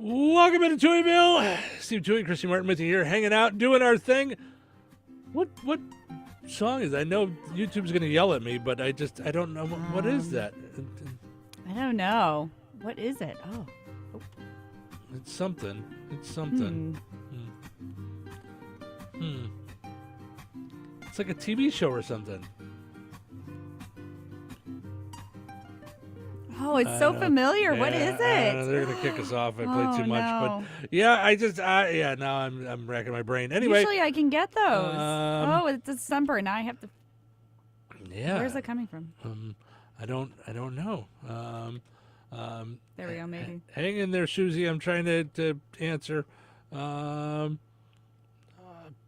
Welcome into Touhyville. Steve Touhy, Chrissy Martin with you here, hanging out, doing our thing. What song is that? I know YouTube's going to yell at me, but I don't know. What is that? I don't know. What is it? Oh. It's something. It's like a TV show or something. Oh, it's so familiar. What is it? They're going to kick us off if I play too much. No. But yeah, now I'm racking my brain. Anyway. Usually I can get those. It's December. Now I have to. Yeah. Where's it coming from? I don't know. There we go, maybe. Hang in there, Susie. I'm trying to answer.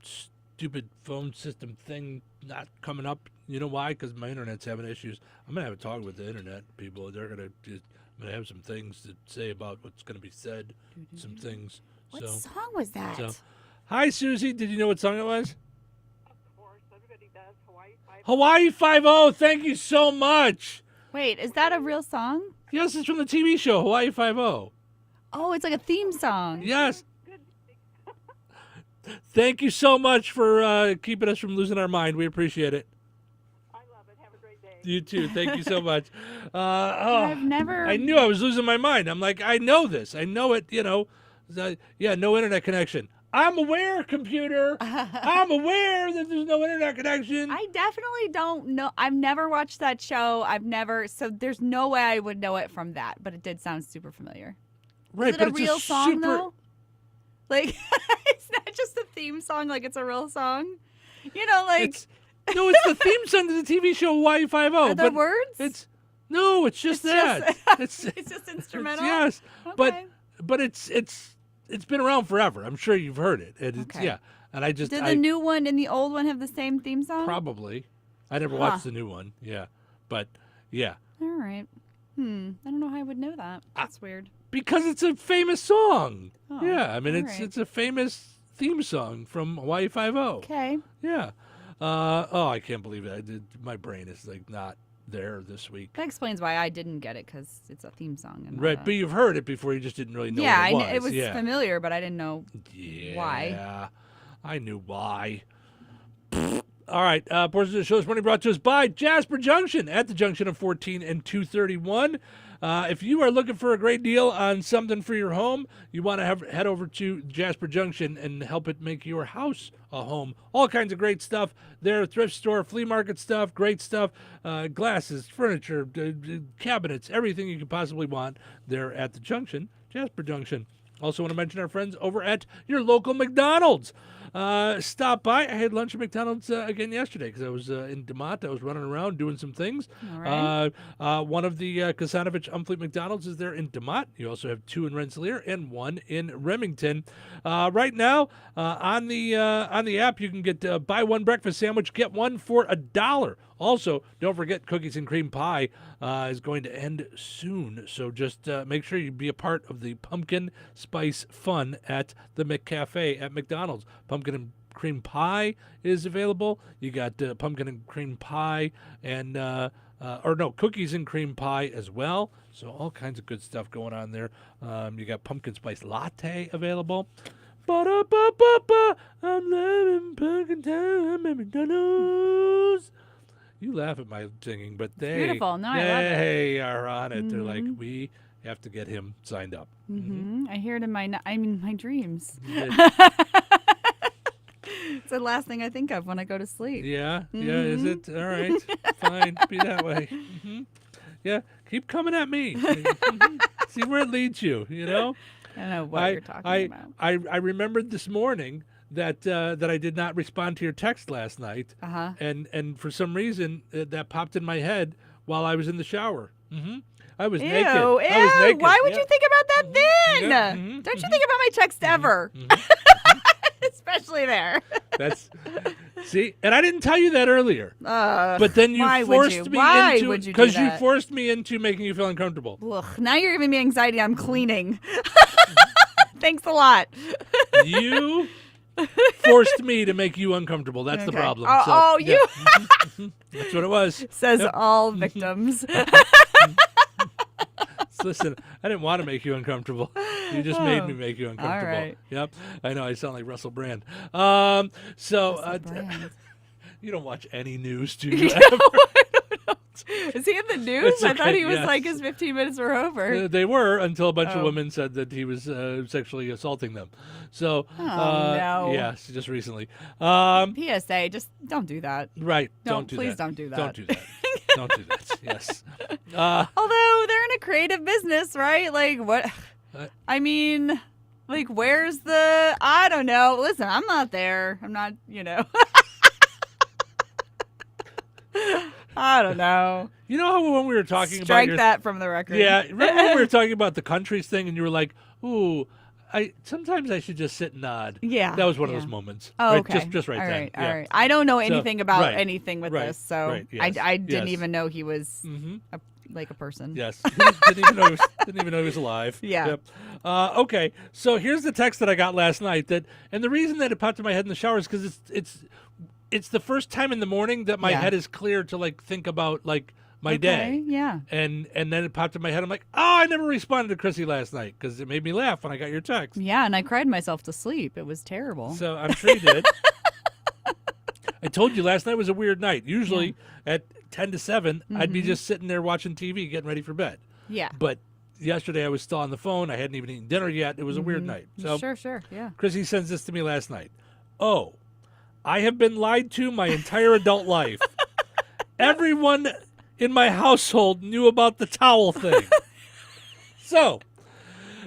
Stupid phone system thing not coming up. You know why? Because my internet's having issues. I'm going to have a talk with the internet people. I'm going to have some things to say about what's going to be said. Some things. What song was that? Hi, Susie. Did you know what song it was? Of course. Everybody does. Hawaii 5-0. Thank you so much. Wait, is that a real song? Yes, it's from the TV show Hawaii 5-0. Oh, it's like a theme song. Yes. Thank you so much for keeping us from losing our mind. We appreciate it. I love it. Have a great day. You too. Thank you so much. I've never. I knew I was losing my mind. I'm like, I know this. I know it, no internet connection. I'm aware, computer. I'm aware that there's no internet connection. I definitely don't know. I've never watched that show. So there's no way I would know it from that, but it did sound super familiar. Right, Is it but a it's real song, super... though? Like, it's not just a theme song, like it's a real song? Like... No, it's the theme song to the TV show Hawaii 5-0. Are there words? It's just that. It's just instrumental? Yes, Okay. but it's been around forever. I'm sure you've heard it. Okay. And I just... Did the new one and the old one have the same theme song? Probably. I never watched the new one. Yeah. But, yeah. All right. I don't know how I would know that. That's weird. Because it's a famous song. Oh, yeah, I mean, right. it's a famous theme song from Hawaii 5-0. Okay. Yeah. I can't believe it. My brain is, not there this week. That explains why I didn't get it, because it's a theme song. And Right, but you've heard it before. You just didn't really know yeah, what it was familiar, but I didn't know why. Yeah, I knew why. All right, portion of the show is morning brought to us by Jasper Junction at the junction of 14 and 231. If you are looking for a great deal on something for your home, you want to head over to Jasper Junction and help it make your house a home. All kinds of great stuff there, thrift store, flea market stuff, great stuff, glasses, furniture, cabinets, everything you could possibly want there at the junction, Jasper Junction. Also want to mention our friends over at your local McDonald's. Stop by. I had lunch at McDonald's again yesterday because I was in DeMont. I was running around doing some things. All right. One of the Kasanovich Umfleet McDonald's is there in DeMont. You also have 2 in Rensselaer and 1 in Remington. Right now, on the app, you can get buy one breakfast sandwich, get one for $1. Also, don't forget cookies and cream pie is going to end soon. So just make sure you be a part of the pumpkin spice fun at the McCafe at McDonald's. Pumpkin and cream pie is available. You got pumpkin and cream pie and cookies and cream pie as well. So all kinds of good stuff going on there. You got pumpkin spice latte available. Ba-da-ba-ba-ba, I'm loving pumpkin time at McDonald's. You laugh at my singing, but beautiful. No, I love it. They are on it. They're like, we have to get him signed up. I hear it in my dreams. It's the last thing I think of when I go to sleep. Yeah, is it? All right, fine, be that way. Yeah, keep coming at me. See where it leads you, I don't know what you're talking about. I remembered this morning that I did not respond to your text last night, and for some reason that popped in my head while I was in the shower. I was naked. I was naked. Why would you think about that then? Yeah. Don't you think about my text ever? Especially there. And I didn't tell you that earlier. But then you forced me into because you forced me into making you feel uncomfortable. Ugh, now you're giving me anxiety. I'm cleaning. Thanks a lot. You forced me to make you uncomfortable. That's the problem. You. That's what it was. Says all victims. Listen, I didn't want to make you uncomfortable. You just made me make you uncomfortable. right. Yep. I know I sound like Russell Brand. So Brand. you don't watch any news, do you? Is he in the news? It's I thought okay, he was yes. like his 15 minutes were over. They were until a bunch of Oh. women said that he was sexually assaulting them. So, no. yes, just recently. PSA, just don't do that. Right. No, Don't do please that. don't do that. Don't do that. Don't do that. Yes. Although they're in a creative business, right? Like what? I mean, like where's the? I don't know. Listen, I'm not there. I'm not. I don't know. You know how when we were talking about Strike your, that from the record. Yeah, remember when we were talking about the countries thing, and you were like, "Ooh, sometimes I should just sit and nod." Yeah. That was one of yeah. those moments. Oh, right? okay. Just right all then. right, Yeah. all right. I don't know anything about right, anything with right, this, so right, yes, I didn't yes. even know he was Mm-hmm. like a person. Yes. didn't even know he was alive. Yeah. Yep. Okay. So here's the text that I got last night. And the reason that it popped in my head in the shower is because it's the first time in the morning that my Yeah. head is clear to like think about like my Okay, day. Yeah. And then it popped in my head. I'm like, oh, I never responded to Chrissy last night because it made me laugh when I got your text. Yeah, and I cried myself to sleep. It was terrible. So I'm sure you did. I told you last night was a weird night. Usually at 10 to 7, I'd be just sitting there watching TV, getting ready for bed. Yeah. But yesterday I was still on the phone. I hadn't even eaten dinner yet. It was a weird night. So Sure. Yeah. Chrissy sends this to me last night. Oh, I have been lied to my entire adult life. Everyone in my household knew about the towel thing. So,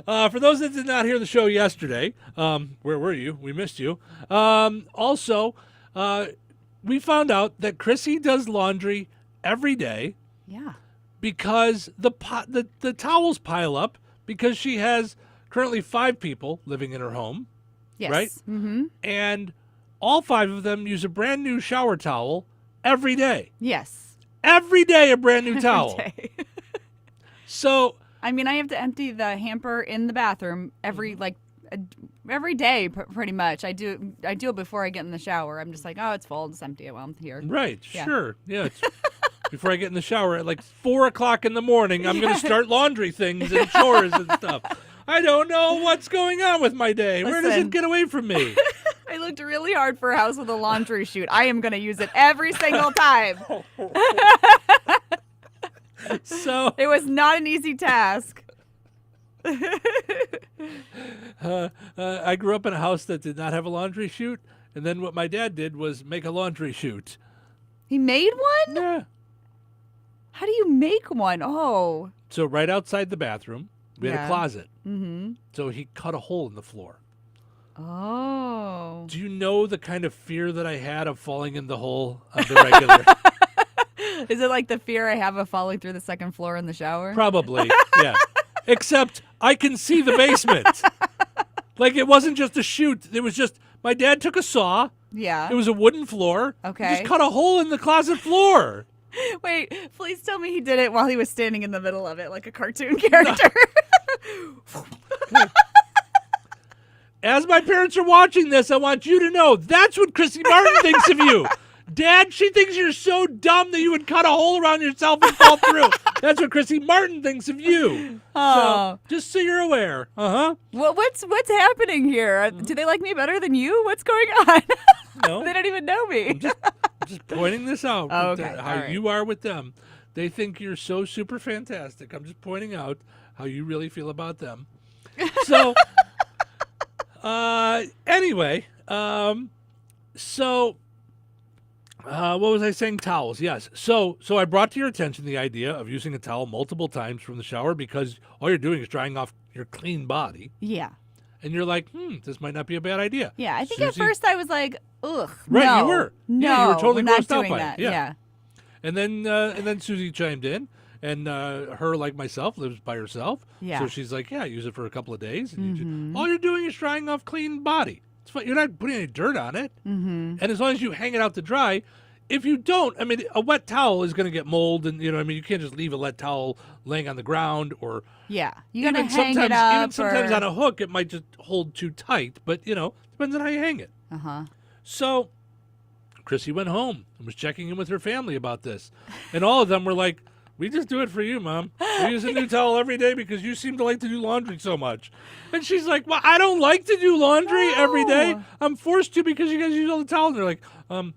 for those that did not hear the show yesterday, where were you? We missed you. Also, we found out that Chrissy does laundry every day Yeah. because the towels pile up because she has currently 5 people living in her home, Yes. right? Mm-hmm. And all 5 of them use a brand new shower towel every day. Yes. Every day, a brand new towel. Every day. So, I mean, I have to empty the hamper in the bathroom every day, pretty much. I do it before I get in the shower. I'm just like, oh, it's full. Just empty it while I'm here. right, Yeah. sure, yeah. Before I get in the shower at like 4 o'clock in the morning, I'm going to start laundry things and chores and stuff. I don't know what's going on with my day. Where does Listen. it get away from me? I looked really hard for a house with a laundry chute. I am going to use it every single time. So, It was not an easy task. I grew up in a house that did not have a laundry chute, and then what my dad did was make a laundry chute. He made one? Yeah. How do you make one? Oh. So right outside the bathroom, we had a Yeah. closet. Mm-hmm. So he cut a hole in the floor. Oh. Do you know the kind of fear that I had of falling in the hole on the regular? Is it like the fear I have of falling through the second floor in the shower? Probably, yeah. Except I can see the basement. Like it wasn't just a chute. It was just my dad took a saw. Yeah. It was a wooden floor. Okay. Just cut a hole in the closet floor. Wait, please tell me he did it while he was standing in the middle of it like a cartoon character. As my parents are watching this, I want you to know that's what Chrissy Martin thinks of you. Dad, she thinks you're so dumb that you would cut a hole around yourself and fall through. That's what Chrissy Martin thinks of you. Oh. So, just so you're aware. Uh-huh. What's happening here? Do they like me better than you? What's going on? No. They don't even know me. I'm just pointing this out. Oh, with okay. how All right. you are with them. They think you're so super fantastic. I'm just pointing out how you really feel about them. So, anyway, what was I saying? Towels, yes. So I brought to your attention the idea of using a towel multiple times from the shower because all you're doing is drying off your clean body. Yeah. And you're like, this might not be a bad idea. Yeah, I think at Susie- first I was like, ugh. Right, no, you were. No, Yeah, you were totally I'm not grossed out doing by it. that. Yeah. Yeah. And then Susie chimed in, and her, like myself, lives by herself. Yeah. So she's like, yeah, use it for a couple of days. And all you're doing is drying off clean body. It's fine. You're not putting any dirt on it. Mm-hmm. And as long as you hang it out to dry, if you don't, I mean, a wet towel is going to get mold, and you can't just leave a wet towel laying on the ground or Yeah. You gotta even hang sometimes it up. even sometimes or... on a hook it might just hold too tight. But depends on how you hang it. Uh-huh. So Chrissy went home and was checking in with her family about this, and all of them were like, We just do it for you, Mom. We use a new towel every day because you seem to like to do laundry so much. And she's like, well, I don't like to do laundry every day. I'm forced to because you guys use all the towels. And they're like,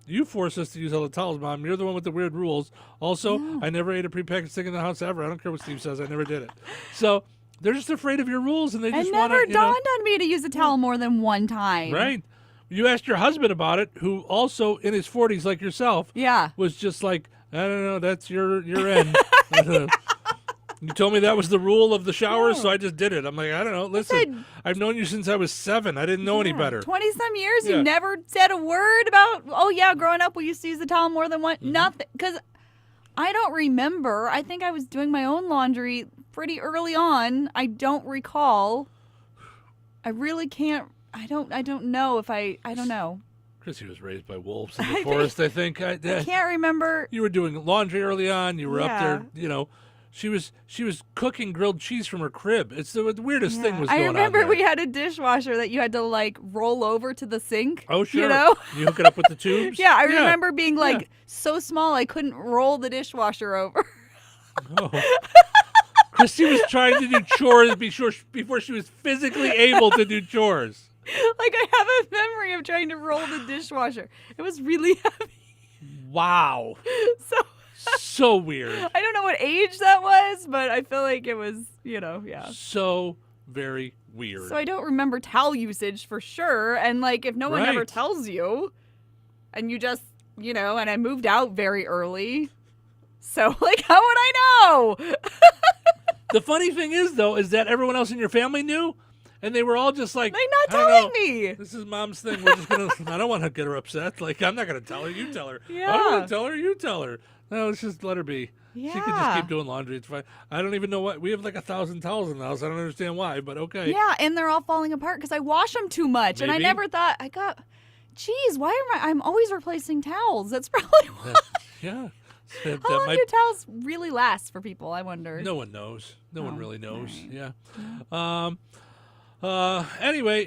you force us to use all the towels, Mom. You're the one with the weird rules. Also, I never ate a prepackaged thing in the house ever. I don't care what Steve says. I never did it. So they're just afraid of your rules, and they just want to, It never dawned on me to use a towel more than one time. Right. You asked your husband about it, who also in his 40s, like yourself, Yeah. was just like, I don't know, that's your end. You told me that was the rule of the shower, so I just did it. I'm like, I don't know. Listen, I've known you since I was 7. I didn't know any better. 20-some years, Yeah. you never said a word about, oh, yeah, growing up we used to use the towel more than one. Nothing. Because I don't remember. I think I was doing my own laundry pretty early on. I don't recall. I really can't. I don't know if I don't know. Chrissy was raised by wolves in the forest, I think. I can't remember. You were doing laundry early on. You were up Yeah. there, She was cooking grilled cheese from her crib. It's the weirdest thing was I going on remember there. we had a dishwasher that you had to like roll over to the sink. Oh, sure. You know? You hook it up with the tubes? Yeah, I remember being like so small I couldn't roll the dishwasher over. Oh. Chrissy was trying to do chores before she was physically able to do chores. Like I have a memory of trying to roll the dishwasher. It was really heavy. Wow. So So weird. I don't know what age that was, but I feel like it was, yeah. So very weird. So I don't remember towel usage for sure. And like if no one ever Right. tells you and you just, and I moved out very early. So like how would I know? The funny thing is, though, is that everyone else in your family knew, and they were all just like, They're not I don't telling know. me. This is Mom's thing. We're just going to, I don't want to get her upset. Like, I'm not going to tell her. You tell her. I Yeah. don't want to tell her. You tell her. No, let's just let her be. She can just Yeah. keep doing laundry. It's fine. I don't even know what. We have like 1,000 towels in the house. I don't understand why, but okay. Yeah, and they're all falling apart because I wash them too much. And I Maybe. never thought, geez, why I'm always replacing towels. That's probably why. Yeah. How long do towels really last for people, I wonder? No one knows. No one Oh, really knows. right. Yeah. Anyway,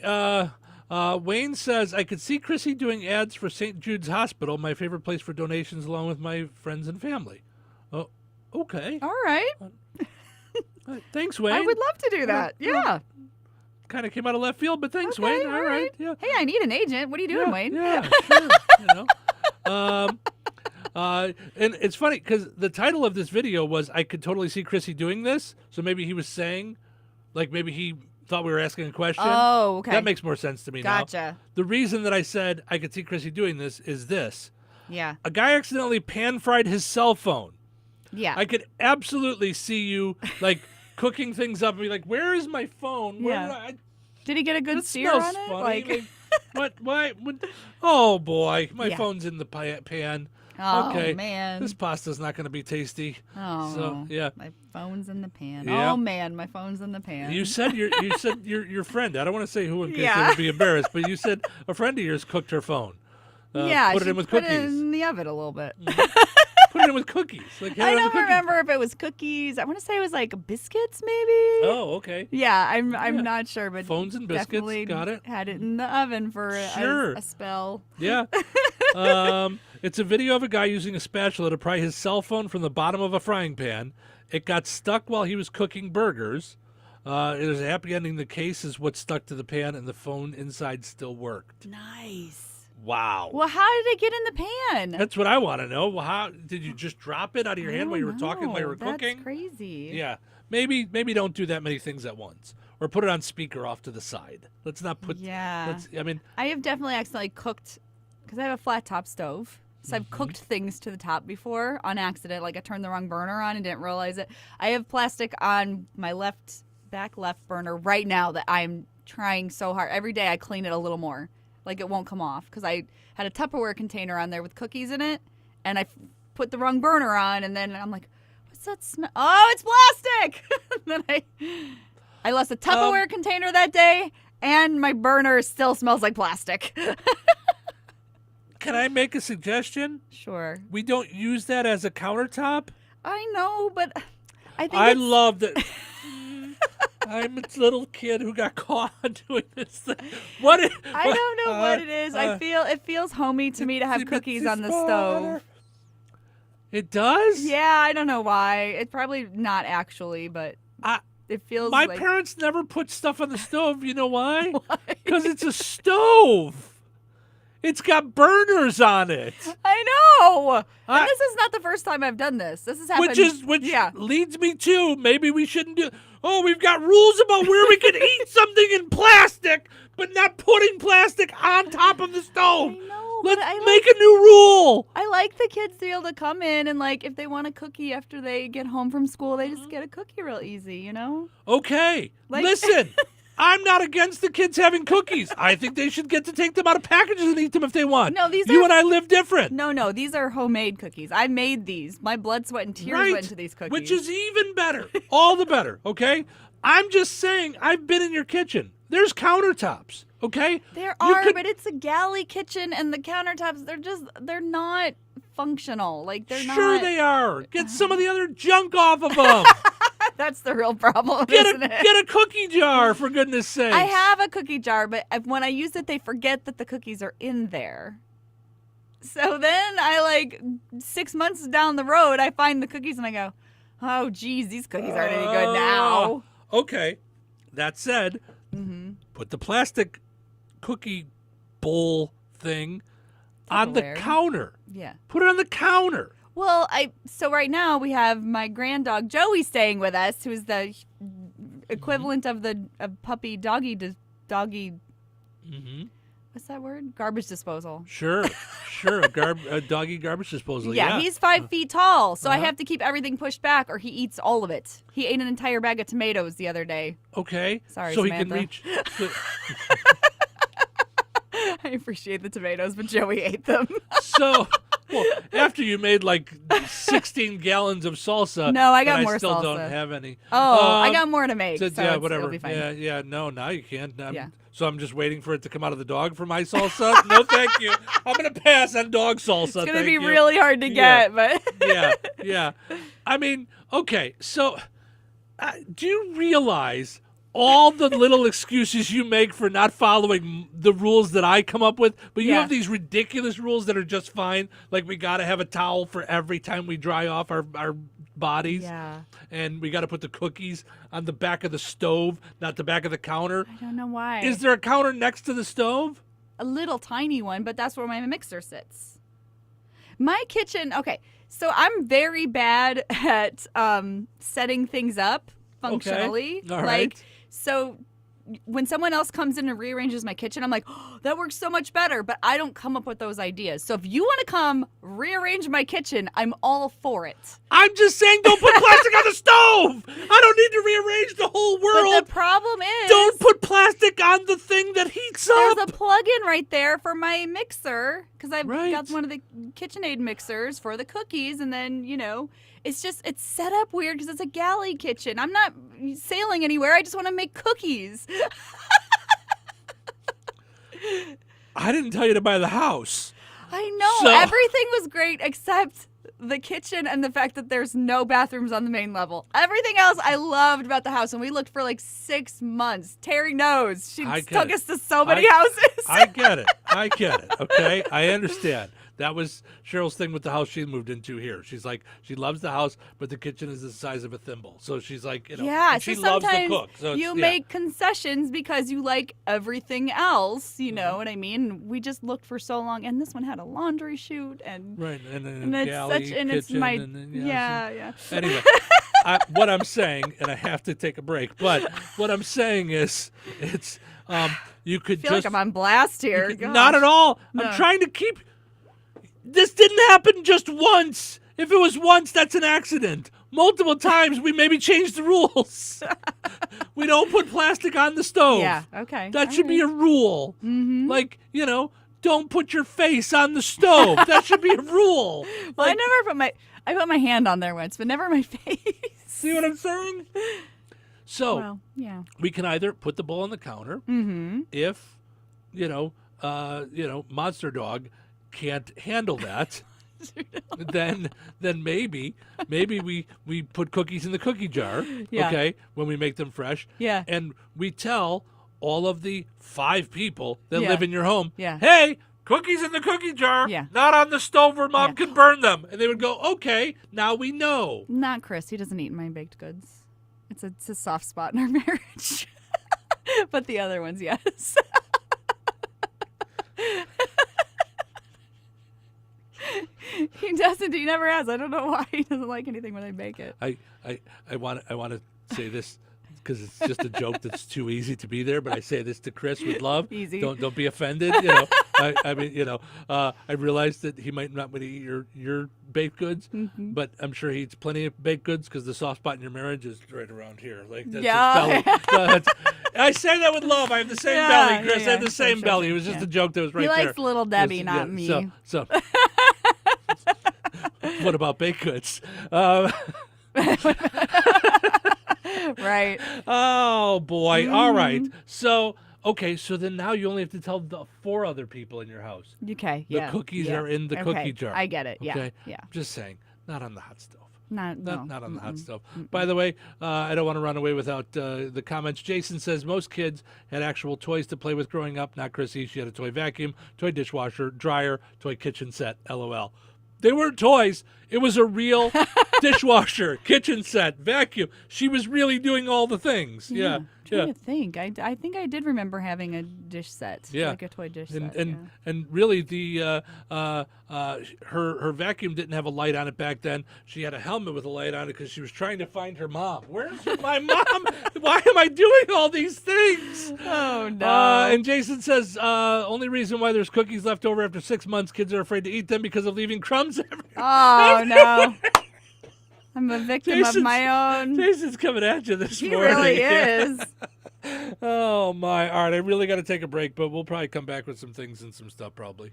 Wayne says, I could see Chrissy doing ads for St. Jude's Hospital, my favorite place for donations, along with my friends and family. Oh, okay. All right. Thanks, Wayne. I would love to do that. Yeah. Kind of came out of left field, but thanks, Okay, Wayne. all All right. Yeah. Hey, I need an agent. What are you doing, Wayne? Yeah, sure. And it's funny because the title of this video was, I could totally see Chrissy doing this. So maybe he was saying, like maybe he thought we were asking a question. Oh, okay. That makes more sense to me now. Gotcha. The reason that I said I could see Chrissy doing this is this. Yeah. A guy accidentally pan-fried his cell phone. Yeah. I could absolutely see you, like, cooking things up and be like, where is my phone? Where Yeah. did Did he get a good that sear smells on it? funny. Like, What? Why? Oh, boy. My Yeah. phone's in the pan. oh, Okay. man. This pasta's not going to be tasty. Oh, So, yeah. my phone's in the pan. Yeah. Oh, man, my phone's in the pan. You said your friend. I don't want to say who in case Yeah. they would be embarrassed, but you said a friend of yours cooked her phone. yeah, Put it she in with put cookies. it in the oven a little bit. Put it in with cookies. Like, I have it on the don't cookie. remember if it was cookies. I want to say it was like biscuits, maybe. Oh, okay. Yeah, I'm Yeah. not sure, but Phones and biscuits, definitely got it. Had it in the oven for Sure. a spell. Yeah. It's a video of a guy using a spatula to pry his cell phone from the bottom of a frying pan. It got stuck while he was cooking burgers. There's a happy ending. The case is what stuck to the pan, and the phone inside still worked. Nice. Wow. Well, how did it get in the pan? That's what I want to know. Well, how did you just drop it out of your hand while you were talking, while you were That's cooking? crazy. Yeah. Maybe don't do that many things at once, or put it on speaker off to the side. Let's not put. Yeah. I mean, I have definitely accidentally cooked because I have a flat top stove. So I've cooked things to the top before on accident. Like I turned the wrong burner on and didn't realize it. I have plastic on my back left burner right now that I'm trying so hard. Every day I clean it a little more. Like it won't come off because I had a Tupperware container on there with cookies in it, and I put the wrong burner on, and then I'm like, "What's that smell? Oh, it's plastic!" Then I lost a Tupperware container that day, and my burner still smells like plastic. can I make a suggestion? Sure, We don't use that as a countertop. I know, but I think I it's, love that. I'm a little kid who got caught doing this thing. What? I don't know what it is. It feels homey to me to have cookies on the stove. It does? Yeah, I don't know why. It's probably not actually, but it feels My like... parents never put stuff on the stove. You know why? Why? Because it's a stove. It's got burners on it. I know. I- And this is not the first time I've done this. This has happened. Which yeah. leads me to maybe we shouldn't do. Oh, we've got rules about where we can eat something in plastic, but not putting plastic on top of the stove. I know. Let's but I make a new rule. I like the kids to be able to come in and like if they want a cookie after they get home from school, they just get a cookie real easy, you know? Okay, Like- listen. I'm not against the kids having cookies. I think they should get to take them out of packages and eat them if they want. No, these you are- and I live different. No, these are homemade cookies. I made these. My blood, sweat, and tears Right, went into these cookies. which is even better. All the better, okay? I'm just saying, I've been in your kitchen. There's countertops, okay? There You are, could- but it's a galley kitchen and the countertops, they're not functional. Like they're Sure not. they are. Get some of the other junk off of them. That's the real problem, Get isn't it? a cookie jar, for goodness sake. I have a cookie jar, but when I use it, they forget that the cookies are in there. So then I 6 months down the road, I find the cookies and I go, oh, geez, these cookies aren't any good now. Okay. That said, put the plastic cookie bowl thing on the Tupperware. counter. Yeah. Put it on the counter. Well, so right now we have my granddog Joey staying with us, who is the equivalent of the puppy doggy. Mm-hmm. What's that word? Garbage disposal. Sure. A doggy garbage disposal. Yeah, Yeah. he's 5 feet tall, so I Uh-huh. have to keep everything pushed back, or he eats all of it. He ate an entire bag of tomatoes the other day. Okay. Sorry, so Samantha. he can reach. I appreciate the tomatoes, but Joey ate them. So, well, after you made 16 gallons of salsa. No, I got and more I still salsa. don't have any. I got more to make. So, So yeah, it's- whatever. It'll be fine. Yeah. No, now you can't. Yeah. So I'm just waiting for it to come out of the dog for my salsa. No, thank you. I'm gonna pass on dog salsa. It's gonna thank be you. really hard to Yeah. get, but Yeah. I mean, okay. So, do you realize all the little excuses you make for not following the rules that I come up with? But you Yeah. have these ridiculous rules that are just fine. Like we got to have a towel for every time we dry off our bodies. yeah, And we got to put the cookies on the back of the stove, not the back of the counter. I don't know why. Is there a counter next to the stove? A little tiny one, but that's where my mixer sits. My kitchen, okay, so I'm very bad at setting things up functionally. all right. So when someone else comes in and rearranges my kitchen, I'm like, oh, that works so much better, but I don't come up with those ideas. So if you want to come rearrange my kitchen, I'm all for it. I'm just saying don't put plastic on the stove. I don't need to rearrange the whole world. But the problem is, Don't put plastic on the thing that heats there's up. a plug-in right there for my mixer because I've Right. got one of the KitchenAid mixers for the cookies, and then it's set up weird because it's a galley kitchen. I'm not sailing anywhere. I just want to make cookies. I didn't tell you to buy the house. I know So- everything was great except the kitchen and the fact that there's no bathrooms on the main level. Everything else I loved about the house, and we looked for 6 months. Terry knows. She I get took it. us to so many I- houses. I get it. Okay, I understand. That was Cheryl's thing with the house she moved into here. She's like, she loves the house, but the kitchen is the size of a thimble. So she's like, Yeah, and she so loves to sometimes cook. So it's- you yeah. make concessions because you like everything else. You know what I mean? We just looked for so long, and this one had a laundry chute, and right, and then and a it's galley such, and it's kitchen, my and then, yeah. so- Anyway, what I'm saying, and I have to take a break, but what I'm saying is, it's you could I feel just like I'm on blast here. you could- not at all. No. I'm trying to keep. This didn't happen just once. If it was once, that's an accident. Multiple times, we maybe changed the rules. We don't put plastic on the stove. Yeah. Okay. That should be a rule. Mm-hmm. Like, don't put your face on the stove. That should be a rule. Well, Like, I put my hand on there once, but never my face. see what I'm saying? So Well, yeah. we can either put the bowl on the counter Mm-hmm. if, Monster Dog can't handle that. then maybe we put cookies in the cookie jar, Yeah. okay, when we make them fresh. Yeah. And we tell all of the 5 people that Yeah. live in your home, Yeah. hey, cookies in the cookie jar, Yeah. not on the stove where Mom Yeah. can burn them. And they would go, okay, now we know. Not Chris. He doesn't eat my baked goods. It's a soft spot in our marriage. But the other ones, yes. He doesn't. He never has. I don't know why he doesn't like anything when I bake it. I want to say this because it's just a joke that's too easy to be there, but I say this to Chris with love. Easy. Don't be offended. I mean, I realize that he might not want to eat your baked goods, but I'm sure he eats plenty of baked goods because the soft spot in your marriage is right around here. Like that's Yeah. his belly. I say that with love. I have the same belly, Chris. I have the same Sure, belly. sure, It was just yeah. a joke that was right He there. likes Little Debbie, Yes, not yeah, me. So what about baked goods? Right. Oh boy! All right. So okay. So then now you only have to tell the 4 other people in your house. Okay. The Yeah. cookies yeah. are in the Okay, cookie jar. I get it. Yeah. Okay. Yeah. Just saying, not on the hot stove. Not Not on the hot stove. By the way, I don't want to run away without the comments. Jason says most kids had actual toys to play with growing up. Not Chrissy. She had a toy vacuum, toy dishwasher, dryer, toy kitchen set. LOL. They weren't toys. It was a real dishwasher, kitchen set, vacuum. She was really doing all the things. Yeah. Trying to think. I think I did remember having a dish set. Yeah. Like a toy dish And set. Yeah. and really the her vacuum didn't have a light on it back then. She had a helmet with a light on it because she was trying to find her mom. Where's my mom? Why am I doing all these things? Oh no. And Jason says only reason why there's cookies left over after 6 months, kids are afraid to eat them because of leaving crumbs everywhere. Oh no. I'm a victim of Jason's- my own. Jason's coming at you this He morning. really is. Oh my! All right, I really got to take a break, but we'll probably come back with some things and some stuff probably.